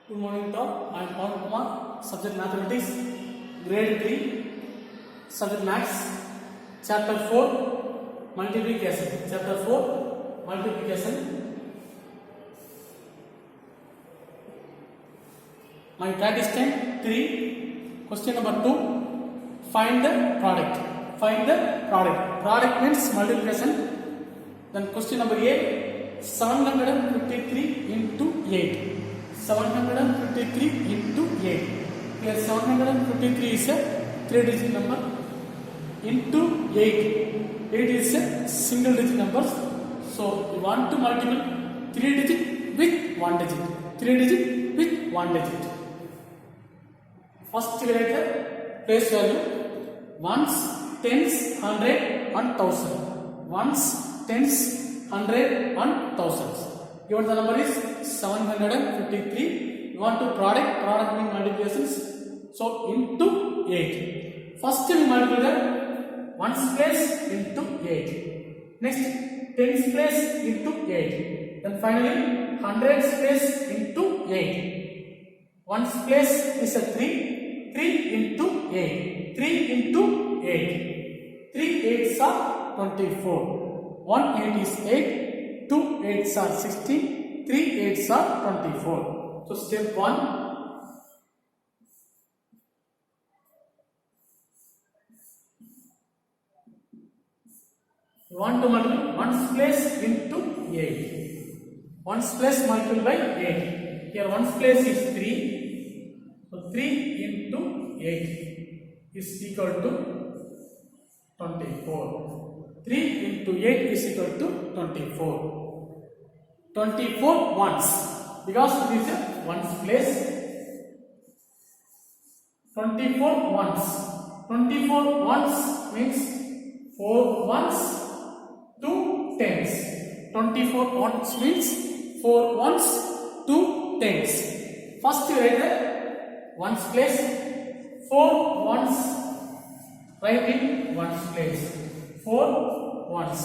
Good morning, talk. I am Pawan Kumar, subject mathematics, grade 3, subject maths, chapter 4, multiplication. Chapter 4, multiplication. My practice time 3. Question number 2. Find the product. Find the product. Product means multiplication. Then question number A. 753 into 8. 753 into 8. Here 753 is a 3-digit number into 8. 8 is a single-digit number. So we want to multiply 3-digit with 1 digit. 3-digit with 1 digit. First we write the place value. Ones, tens, hundred, and thousand. Ones, tens, hundred, and thousands. Given the number is 753. We want to product means multiplications. So into 8. First we multiply the ones place into 8. Next tens place into 8. Then finally hundreds place into 8. Ones place is a 3. 3 into 8. 3 into 8. 3 8s are 24. 1 8 is 8. 2 8s are 16. 3 8s are 24. So step 1. You want to multiply ones place into 8. Ones place multiplied by 8. Here ones place is 3. So 3 into 8 is equal to 24. 3 into 8 is equal to 24. 24 ones, because it is a ones place. 24 ones. 24 ones means 4 ones, 2 tens. 24 ones means 4 ones, 2 tens. First you write the ones place. 4 ones, write in ones place. 4 ones.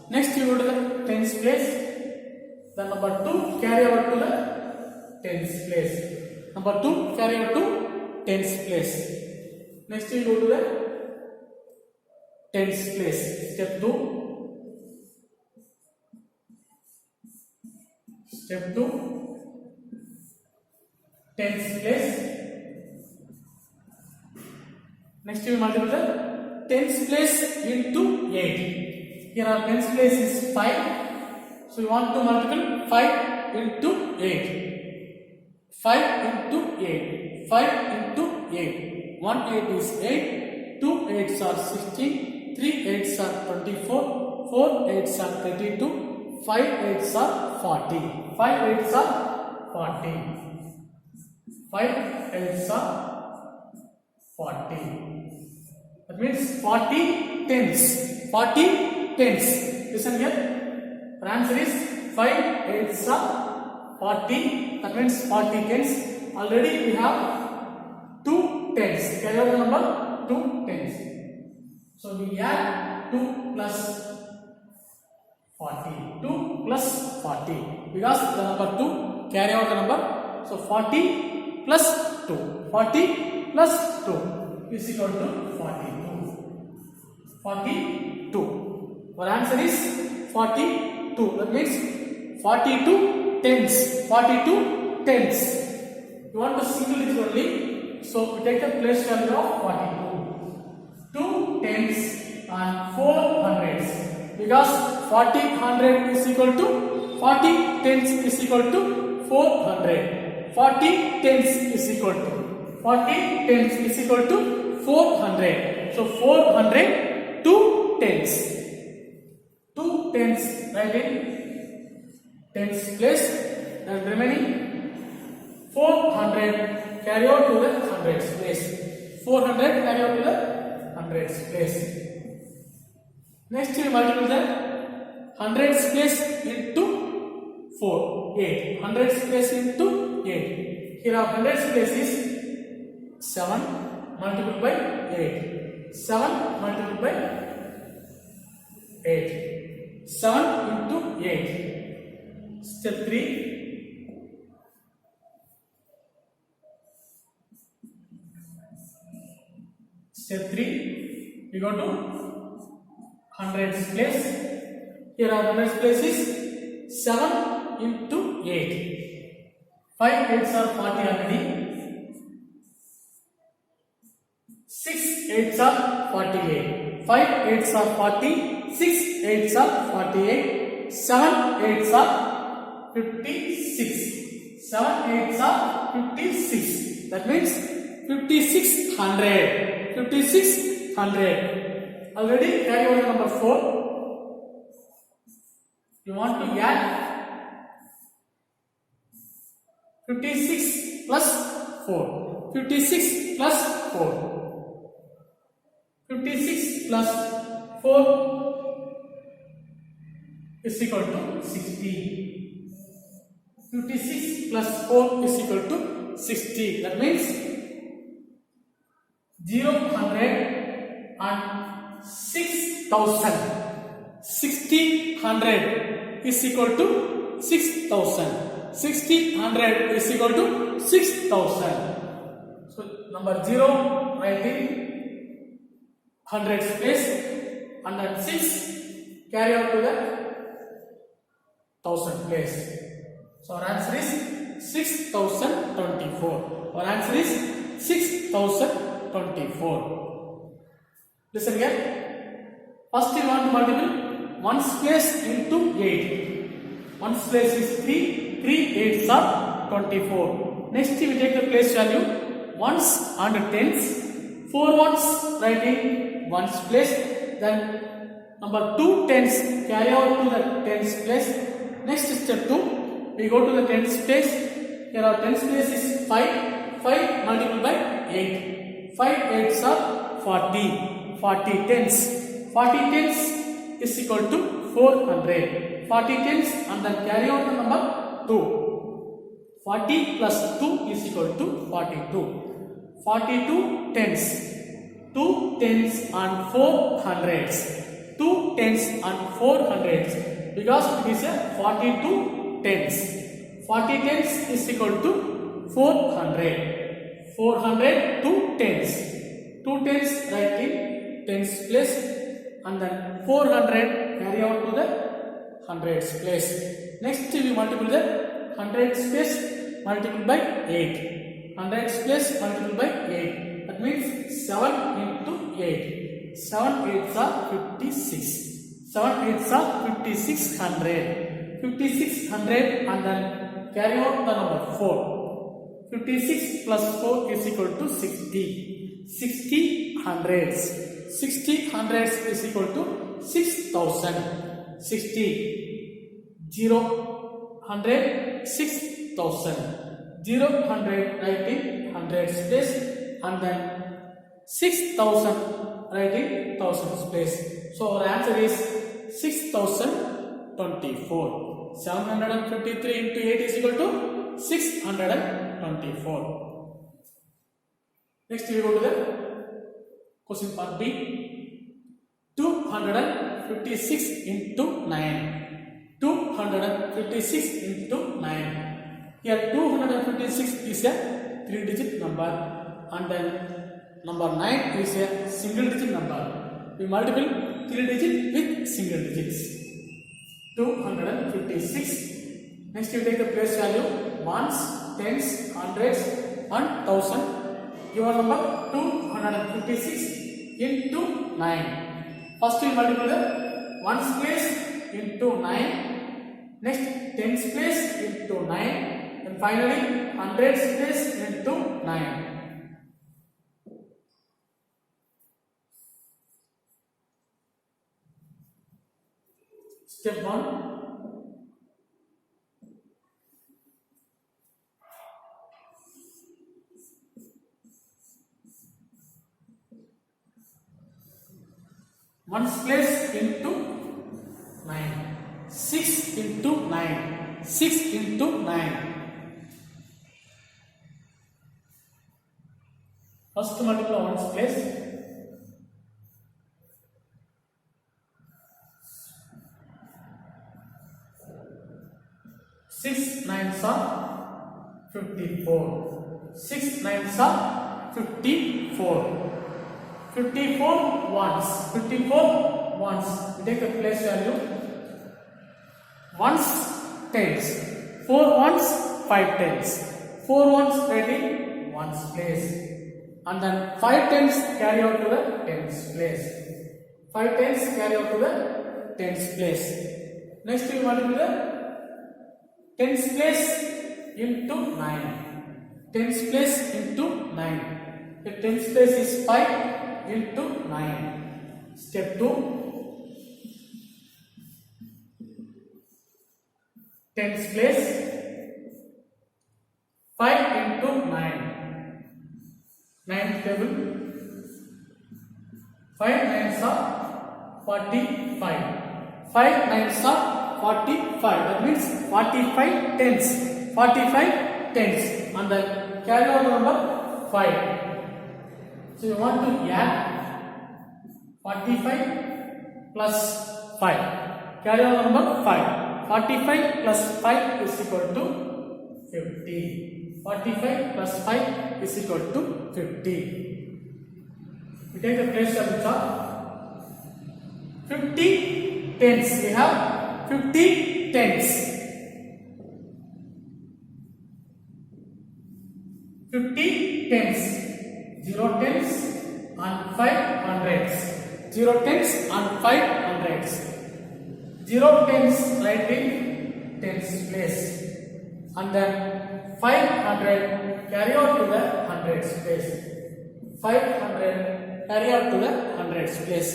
Next you go to the tens place. The number 2 carry over to the tens place. Number 2 carry over to tens place. Next you go to the tens place. Step 2. Step 2. Tens place. Next you multiply the tens place into 8. Here our tens place is 5. So you want to multiply 5 into 8. 5 into 8. 5 into 8. 1 8 is 8. 2 8s are 16. 3 8s are 24. 4 8s are 32. 5 8s are 40. 5 8s are 40. 5 8s are 40. That means 40 tens. 40 tens. Listen here. The answer is 5 8s are 40. That means 40 tens. Already we have 2 tens. Carry over the number 2 tens. So we add 2 plus 40. 2 plus 40. Because the number 2 carry over the number. So 40 plus 2. 40 plus 2 is equal to 42. 42. Our answer is 42. That means 42 tens. 42 tens. You want to single digit only. So we take the place value of 42. 2 tens and 4 hundreds. Because 40 hundred is equal to 40 tens is equal to 400. 40 tens is equal to 40 tens is equal to 400. So 400, 2 tens. 2 tens, right in tens place, and remaining 400 carry out to the hundreds place. 400 carry out to the hundreds place. Next we multiply the hundreds place into 4, 8. Hundreds place into 8. Here our hundreds place is 7 multiplied by 8. 7 multiplied by 8. 7 into 8. Step 3. Step 3, we go to hundreds place. Here our hundreds place is 7 into 8. 5 8s are 40 already. 6 8s are 48. 5 8s are 40. 6 8s are 48. 7 8s are 56. 7 8s are 56. That means 5600. 5600. Already carry over number 4. You want to add 56 plus 4. 56 plus 4. 56 plus 4 is equal to 60. 56 plus 4 is equal to 60. That means 0, 100 and 6,000. 60, 100 is equal to 6,000. 60, 100 is equal to 6,000. So number 0 writing hundreds place, and then 6 carry out to the 1000 place. So our answer is 6024. Our answer is 6024. Listen here. First you want to multiply 1's place into 8. 1's place is 3. 3 8s are 24. Next we take the place value 1's and 10's. 4 1's writing 1's place. Then number 2 10's carry out to the 10's place. Next step 2, we go to the 10's place. Here our 10's place is 5. 5 multiplied by 8. 5 8s are 40. 40 10's. 40 10's is equal to 400. 40 10's and then carry out the number 2. 40 plus 2 is equal to 42. 42 10's. 2 10's and 4 hundreds. 2 10's and 4 hundreds. Because it is a 42 10's. 40 10's is equal to 400. 400 2 10's. 2 10's writing 10's place, and then 400 carry out to the hundreds place. Next we multiply the hundreds place multiplied by 8. Hundreds place multiplied by 8. That means 7 into 8. 7 8s are 56. 7 8s are 5600. 5600 and then carry out the number 4. 56 plus 4 is equal to 60. 60 hundreds. 60 hundreds is equal to 6000. 60 0 100 6000. 0 100 writing hundreds place, and then 6000 writing thousands place. So our answer is 6024. 753 into 8 is equal to 624. Next we go to the question part B. 256 into 9. 256 into 9. Here 256 is a 3-digit number, and then number 9 is a single-digit number. We multiply 3-digit with single digits. 256. Next you take the place value 1's, 10's, 100's and 1000. Your number 256 into 9. First we multiply the 1's place into 9. Next 10's place into 9. And finally 100's place into 9. Step 1. One's place into 9. 6 into 9. 6 into 9. First multiply one's place. 6 9s are 54. 6 9s are 54. 54 ones. 54 ones. We take the place value. Ones, tens. 4 ones, 5 tens. 4 ones writing ones place. And then 5 tens carry out to the tens place. 5 tens carry out to the tens place. Next we want to do the tens place into 9. Tens place into 9. The tens place is 5 into 9. Step 2. Tens place 5 into 9. 9th table. 5 nines are 45. 5 nines are 45. That means 45 tens. 45 tens. And the carry over number 5. So you want to add 45 plus 5. Carry over number 5. 45 plus 5 is equal to 50. 45 plus 5 is equal to 50. We take the place of the chart. 50 tens. We have 50 tens. 50 tens. 0 tens and 5 hundreds. 0 tens and 5 hundreds. 0 tens right in tens place. And then 500 carry out to the hundreds place. 500 carry out to the hundreds place.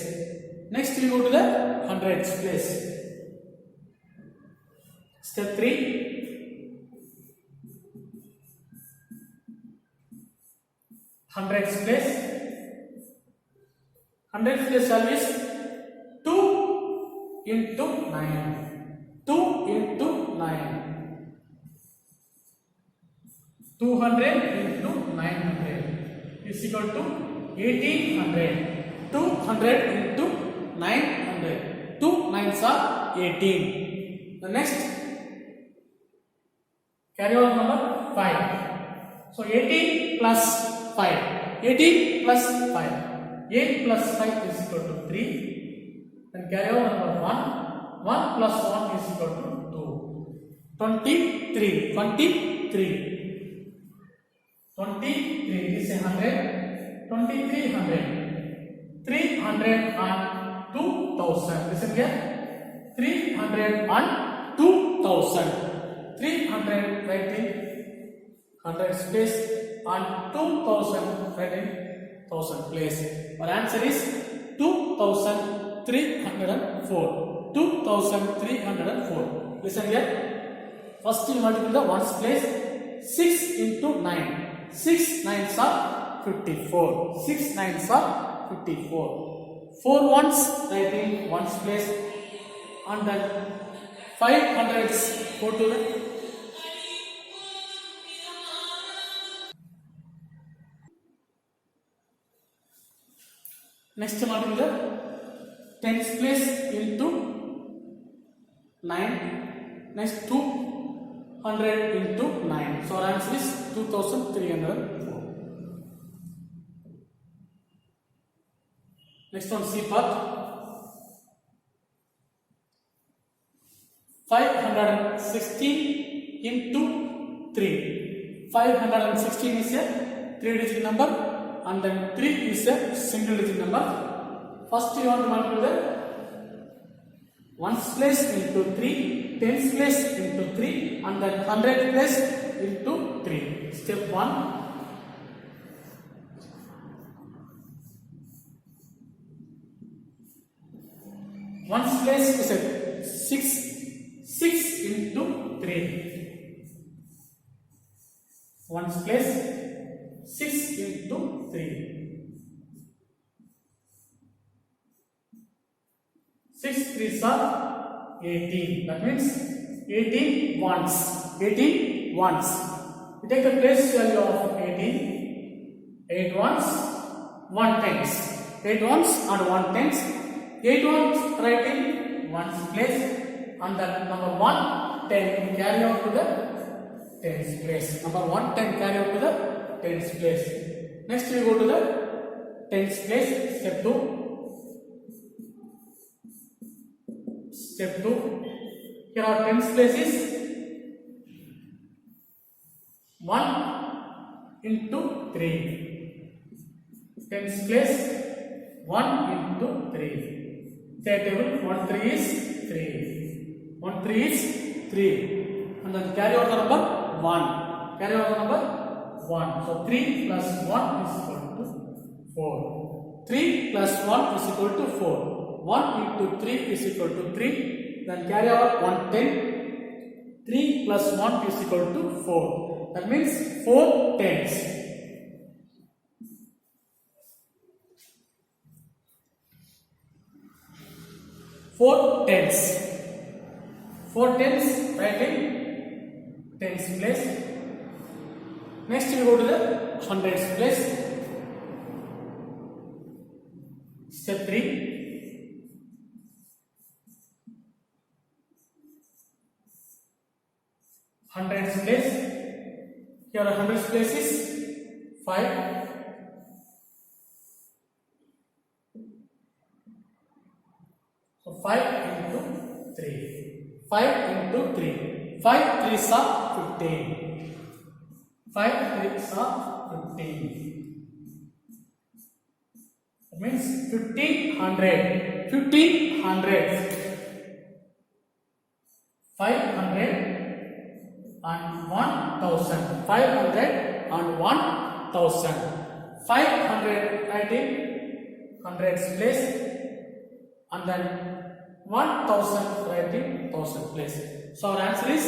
Next we go to the hundreds place. Step 3. Hundreds place. Hundreds place value is 2 into 9. 2 into 9. 200 into 900 is equal to 1800. 200 into 900. 2 nines are 18. The next carry over number 5. So 18 plus 5. 18 plus 5. 8 plus 5 is equal to 3. Then carry over number 1. 1 plus 1 is equal to 2. 23. 23. 23 is 100. 2300. 300 and 2000. Listen here. 300 and 2000. 300 writing 100 space and 2000 writing 1000 place. Our answer is 2304. 2304. Listen here. First you multiply the ones place. 6 into 9. 6 nines are 54. 6 nines are 54. 4 ones writing ones place. And then 500s go to the next multiply the tens place into 9. Next 200 into 9. So our answer is 2304. Next one, C part. 516 into 3. 516 is a 3-digit number and then 3 is a single-digit number. First you want to multiply the ones place into 3, tens place into 3 and then 100 place into 3. Step 1. Ones place is a 6. 6 into 3. Ones place 6 into 3. 6 3s are 18. That means 18 ones. 18 ones. We take the place value of 18. 8 ones, 1 tens. 8 ones and 1 tens. 8 ones writing ones place. And the number 1 10 carry out to the tens place. Number 1 10 carry out to the tens place. Next we go to the tens place. Step 2. Step 2. Here our tens place is 1 into 3. Tens place 1 into 3. Third table 1 3 is 3. 1 3 is 3. And then carry over the number 1. Carry over the number 1. So 3 plus 1 is equal to 4. 3 plus 1 is equal to 4. 1 into 3 is equal to 3. Then carry over 1 10. 3 plus 1 is equal to 4. That means 4 tens. 4 tens. 4 tens, write in tens place. Next we go to the hundreds place. Step 3. Hundreds place. Here the hundreds place is 5. So 5 into 3. 5 into 3. 5 3s are 15. 5 3s are 15. That means 1500. 1500. 500 and 1000. 500 and 1000. 500 write in hundreds place. And then 1000 write in 1000 place. So our answer is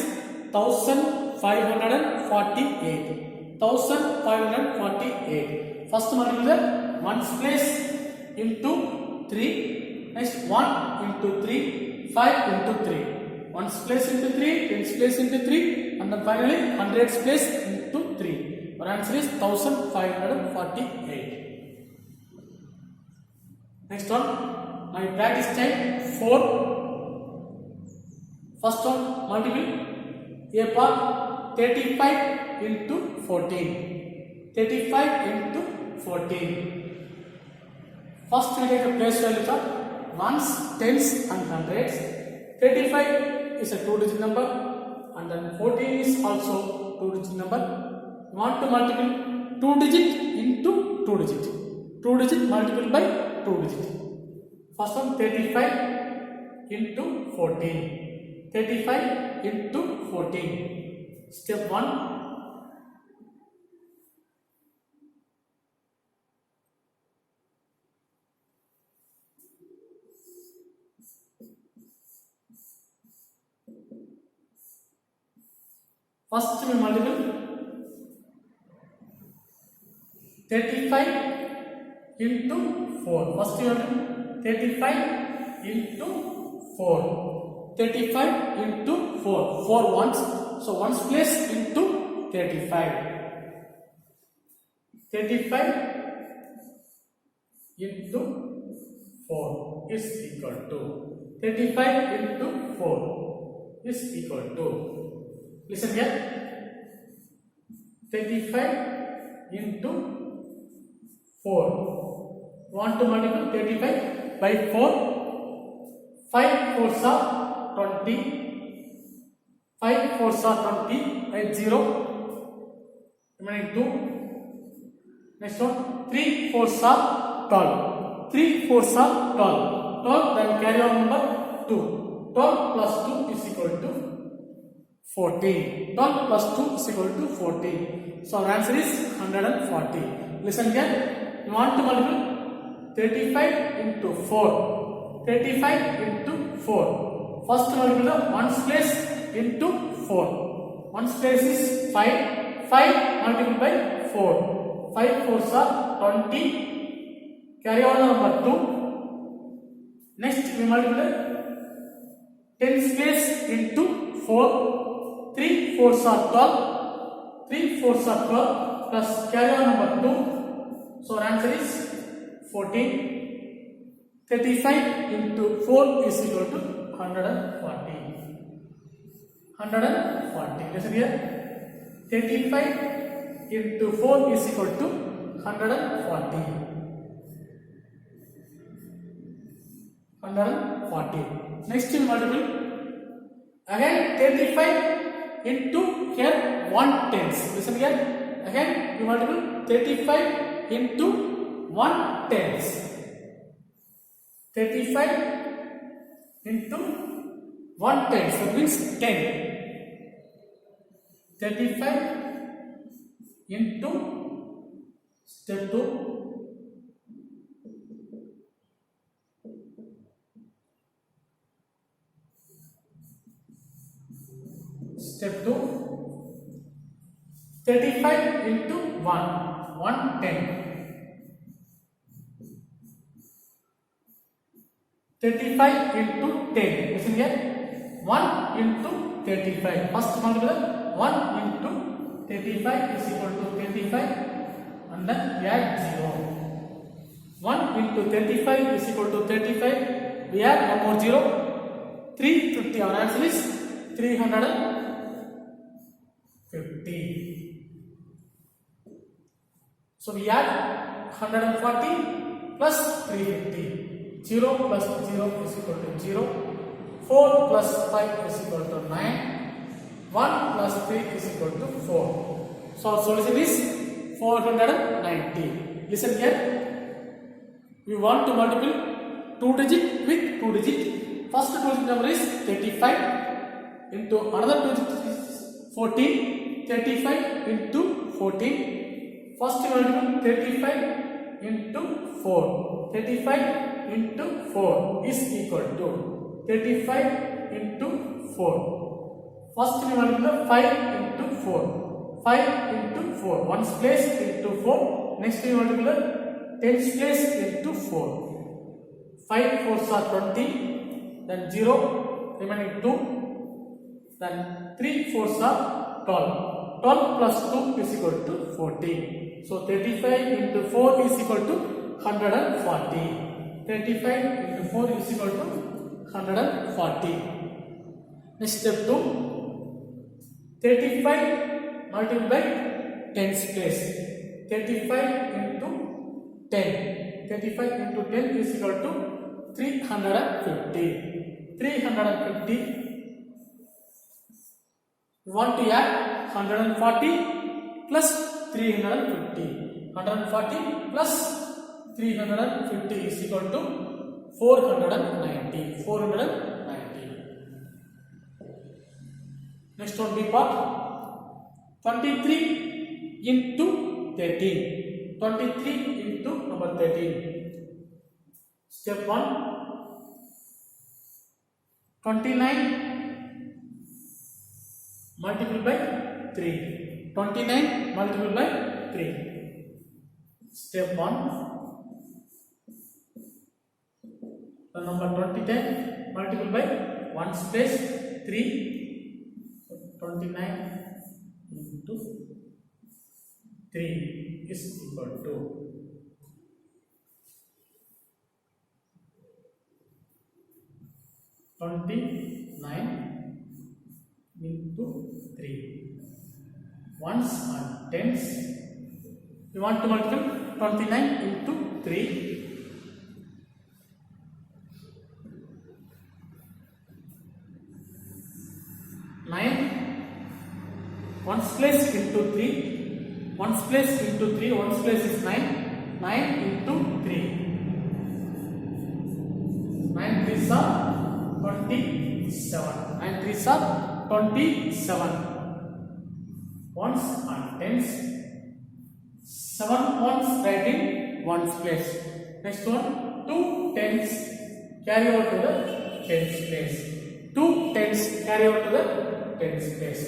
1548. 1548. First multiply ones place into 3. Next 1 into 3. 5 into 3. Ones place into 3. Tens place into 3. And then finally hundreds place into 3. Our answer is 1548. Next one. My practice time 4. First one multiple a part 35 into 14. 35 into 14. First we take the place value of ones, tens and hundreds. 35 is a 2-digit number and then 14 is also 2-digit number. You want to multiply 2-digit into 2-digit. 2-digit multiplied by 2-digit. First one 35 into 14. 35 into 14. Step 1. First we multiply 35 into 4. First we multiply 35 into 4. 35 into 4. 4 ones. So ones place into 35. 35 into 4 is equal to 35 into 4 is equal to, listen here, 35 into 4. Want to multiply 35 by 4. 5 4s are 20. 5 4s are 20. Write 0. Remaining 2. Next one. 3 4s are 12. 3 4s are 12. 12 then carry on number 2. 12 plus 2 is equal to 14. 12 plus 2 is equal to 14. So our answer is 140. Listen here. You want to multiply 35 into 4. 35 into 4. First multiply ones place into 4. Ones place is 5. 5 multiplied by 4. 5 4s are 20. Carry on number 2. Next we multiply tens place into 4. 3 4s are 12. 3 4s are 12 plus carry on number 2. So our answer is 14. 35 into 4 is equal to 140. 140. Listen here. 35 into 4 is equal to 140. 140. Next we multiple. Again 35 into here 1 tens. Listen here. Again we multiple 35 into 1 tens. 35 into 1 tens. That means 10. 35 into step 2. Step 2, 35 into 1, 110. 35 into 10. Listen here. 1 into 35. First multiple 1 into 35 is equal to 35 and then we add 0. 1 into 35 is equal to 35. We add one more 0. 350. Our answer is 350. So we add 140 plus 350. 0 plus 0 is equal to 0. 4 plus 5 is equal to 9. 1 plus 3 is equal to 4. So our solution is 490. Listen here. We want to multiply 2 digit with 2 digit. First 2 digit number is 35 into another 2 digit is 14. 35 into 14. First multiple 35 into 4. 35 into 4 is equal to 35 into 4. First multiple 5 into 4. 5 into 4. Ones place into 4. Next multiple tens place into 4. 5 4s are 20. Then 0 remaining 2. Then 3 4s are 12. 12 plus 2 is equal to 14. So 35 into 4 is equal to 140. 35 into 4 is equal to 140. Next step 2. 35 multiplied by tens place. 35 into 10. 35 into 10 is equal to 350. 350. We want to add 140 plus 350. 140 plus 350 is equal to 490. 490. Next one B part. 23 into 13. 23 into number 13. Step 1. 29 multiplied by 3. 29 multiplied by 3. Step 1. The number 2010 multiplied by 1's place 3. So 29 into 3 is equal to 29 into 3. Ones and tens. We want to multiply 29 into 3. 9. Ones place into 3. Ones place into 3. Ones place is 9. 9 into 3. 9 3s are 27. 9 3s are 27. Ones and tens. 7 ones right in ones place. Next one 2 tens carry over to the tens place. 2 tens carry over to the tens place.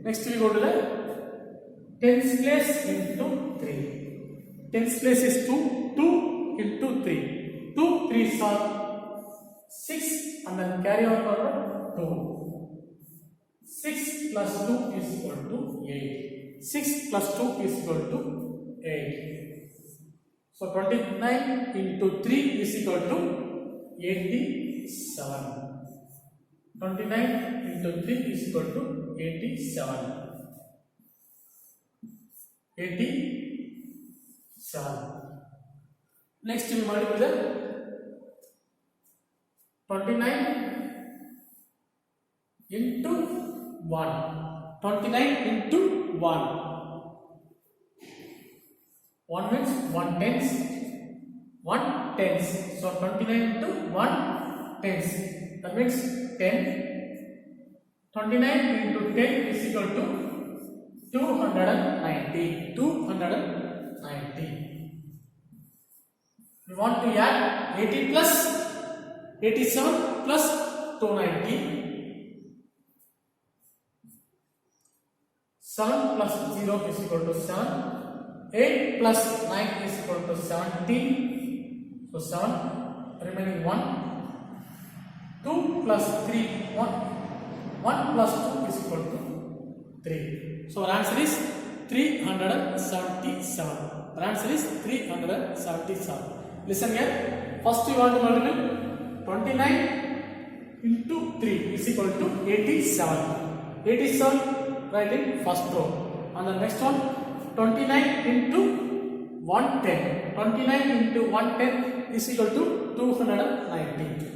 Next we go to the tens place into 3. Tens place is 2. 2 into 3. 2 3s are 6 and then carry over 2. 6 plus 2 is equal to 8. 6 plus 2 is equal to 8. So 29 into 3 is equal to 87. 29 into 3 is equal to 87. 87. Next we multiply the 29 into 1. 29 into 1. 1 means 1 tens. 1 tens. So 29 into 1 tens. That means 10. 29 into 10 is equal to 290. 290. We want to add 80 plus 87 plus 290. 7 plus 0 is equal to 7. 8 plus 9 is equal to 17. So 7 remaining 1. 2 plus 3 1. 1 plus 2 is equal to 3. So our answer is 377. Our answer is 377. Listen here. First you want to multiply 29 into 3 is equal to 87. 87 right in first row. And the next one 29 into 110. 29 into 110 is equal to 290.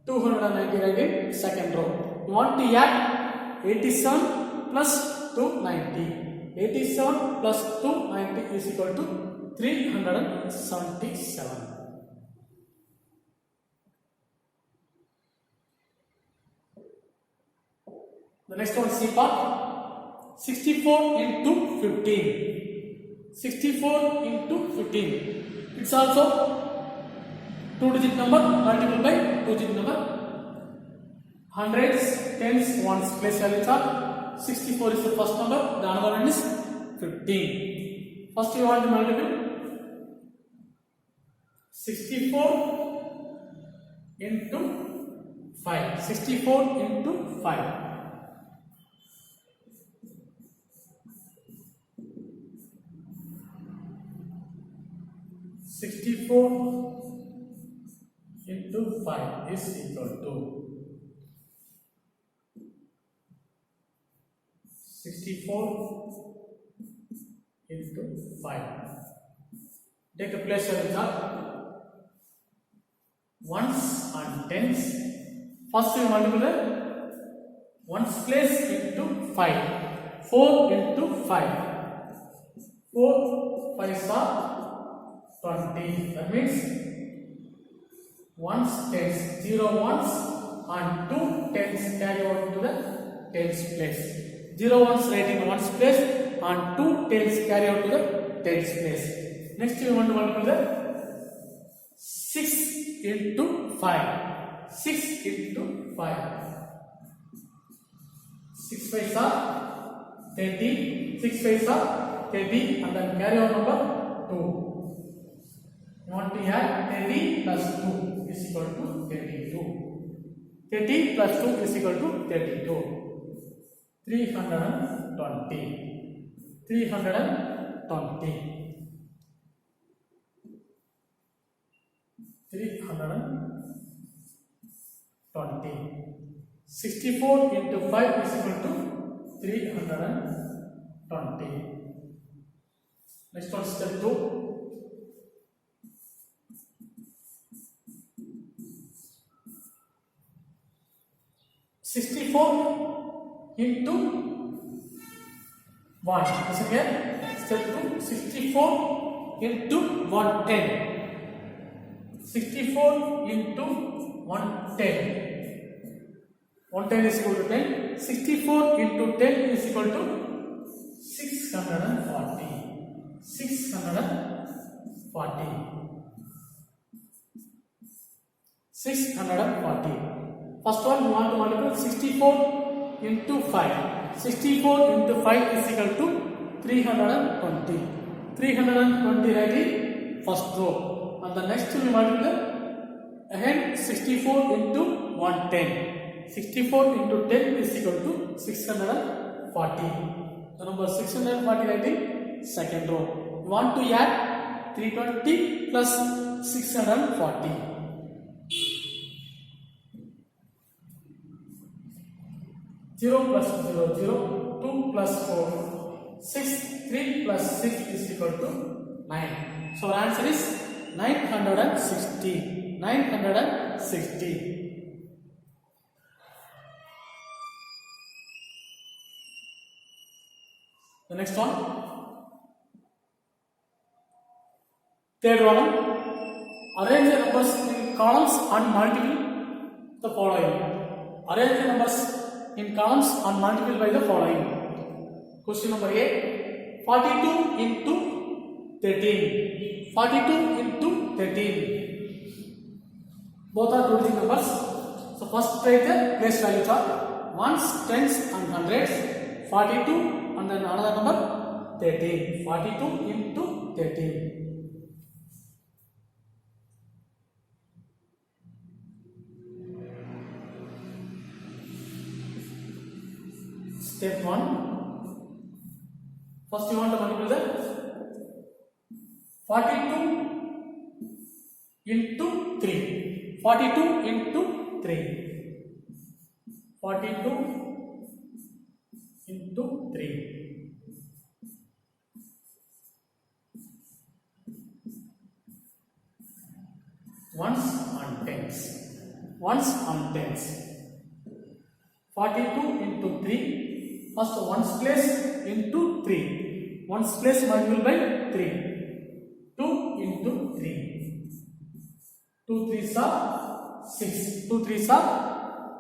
290 right in second row. You want to add 87 plus 290. 87 plus 290 is equal to 377. The next one C part. 64 into 15. 64 into 15. It's also 2-digit number multiplied by 2-digit number. Hundreds, tens, ones place values are 64 is the first number, the another one is 15. First you want to multiply 64 into 5. 64 into 5. 64 into 5 is equal to 64 into 5. Take a place of the ones and tens. First we multiply ones place into 5. 4 into 5. 4 5s are 20. That means ones tens, 0 ones and 2 tens carry out to the tens place. 0 ones right in ones place and 2 tens carry out to the tens place. Next we want to multiply 6 into 5. 6 into 5. 6 5s are 30. 6 5s are 30 and then carry out number 2. You want to add 30 plus 2 is equal to 32. 30 plus 2 is equal to 32. 320. 320. 320. 64 into 5 is equal to 320. Next one, step 2. 64 into 1. Listen here. Step 2. 64 into 110. 64 into 110. 110 is equal to 10. 64 into 10 is equal to 640. 640. 640. First one we want to multiply 64 into 5. 64 into 5 is equal to 320. 320 right in first row. And the next we multiply again 64 into 110. 64 into 10 is equal to 640. The number 640 right in second row. We want to add 320 plus 640. 0 plus 0, 0, 2 plus 4, 6, 3 plus 6 is equal to 9. So our answer is 960. 960. Next one. Third one. Arrange the numbers in columns and multiply the following. Arrange the numbers in columns and multiply by the following. Question number A. 42 into 13. 42 into 13. Both are two digit numbers. So first write the place value chart. Ones, tens and hundreds. 42 and then another number 13. 42 into 13. Step 1. First you want to multiply the 42 into 3. 42 into 3. 42 into 3. Ones and tens. Ones and tens. 42 into 3. First ones place into 3. Ones place multiplied by 3. 2 into 3. 2 3s are 6. 2 3s are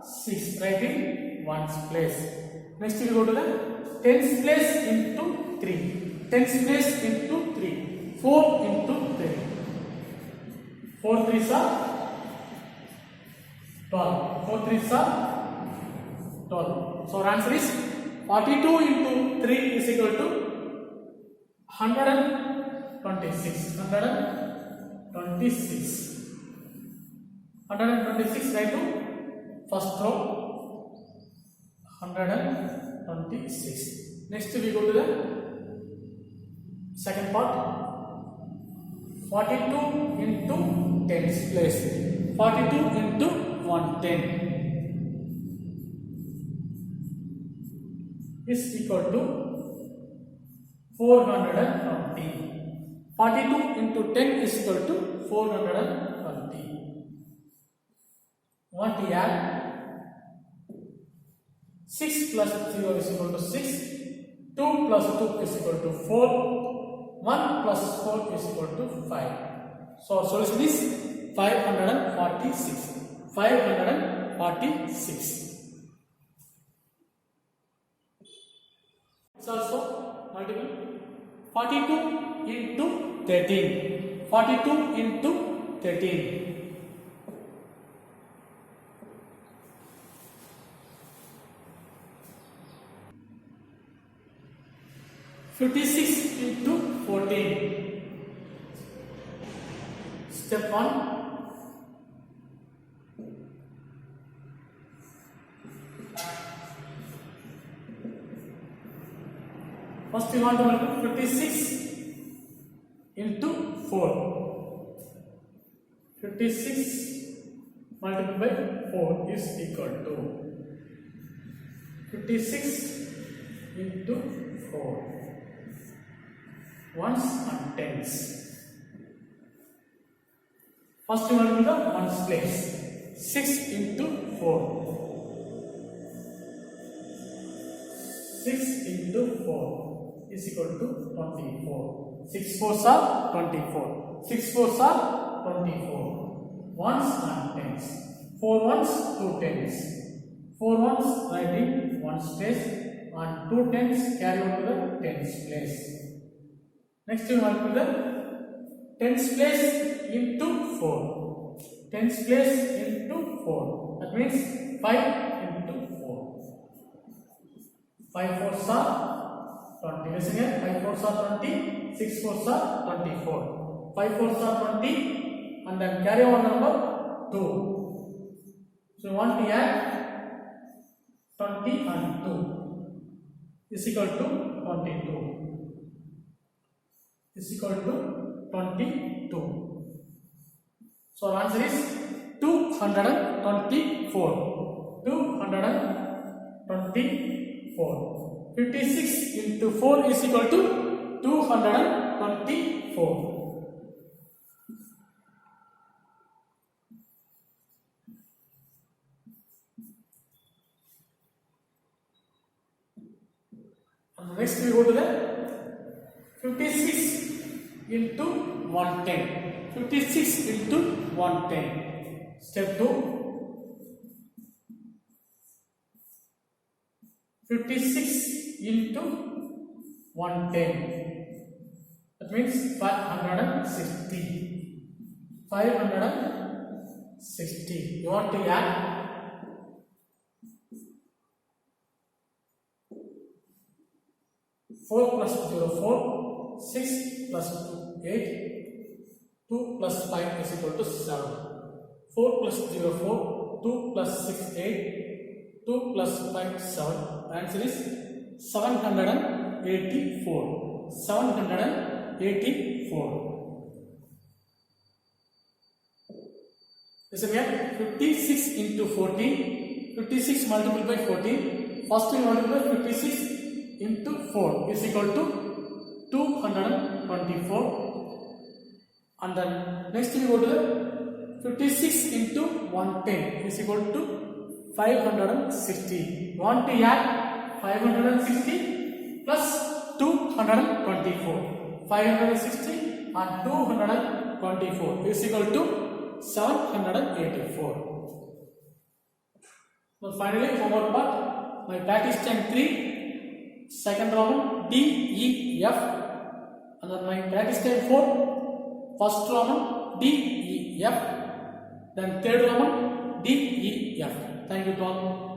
6. Write in ones place. Next we go to the tens place into 3. Tens place into 3. 4 into 3. 4 3s are 12. 4 3s are 12. So our answer is 42 into 3 is equal to 126. 126. 126 right to first row. 126. Next we go to the second part. 42 into tens place. 42 into 110 is equal to 420. 42 into 10 is equal to 420. Want to add 6 plus 0 is equal to 6. 2 plus 2 is equal to 4. 1 plus 4 is equal to 5. So our solution is 546. 546. It's also multiple. 42 into 13. 42 into 13. 56 into 14. Step 1. First we want to multiply 56 into 4. 56 multiplied by 4 is equal to 56 into 4. Ones and tens. First we multiply the ones place. 6 into 4. 6 into 4 is equal to 24. 6 4s are 24. 6 4s are 24. Ones and tens. 4 ones, 2 tens. 4 ones writing ones place and 2 tens carry on to the tens place. Next we multiply the tens place into 4. Tens place into 4. That means 5 into 4. 5 4s are 20. Listen here. 5 4s are 20. 6 4s are 24. 5 4s are 20 and then carry on number 2. So we want to add 20 and 2 is equal to 22. Is equal to 22. So our answer is 224. 224. 56 into 4 is equal to 224. And next we go to the 56 into 110. 56 into 110. Step 2. 56 into 110. That means 560. 560. You want to add 4 plus 0, 4, 6 plus 2, 8, 2 plus 5 is equal to 7. 4 plus 0, 4, 2 plus 6, 8, 2 plus 5, 7. The answer is 784. 784. Listen here, 56 into 14. 56 multiplied by 14. First we multiply 56 into 4 is equal to 224, and then next we go to the 56 into 110 is equal to 560. You want to add 560 plus 224. 560 and 224 is equal to 784. So finally, homework part. My practice time 3. Second Roman D, E, F, and then my practice time 4, first Roman D, E, F, then third Roman D, E, F. Thank you to all.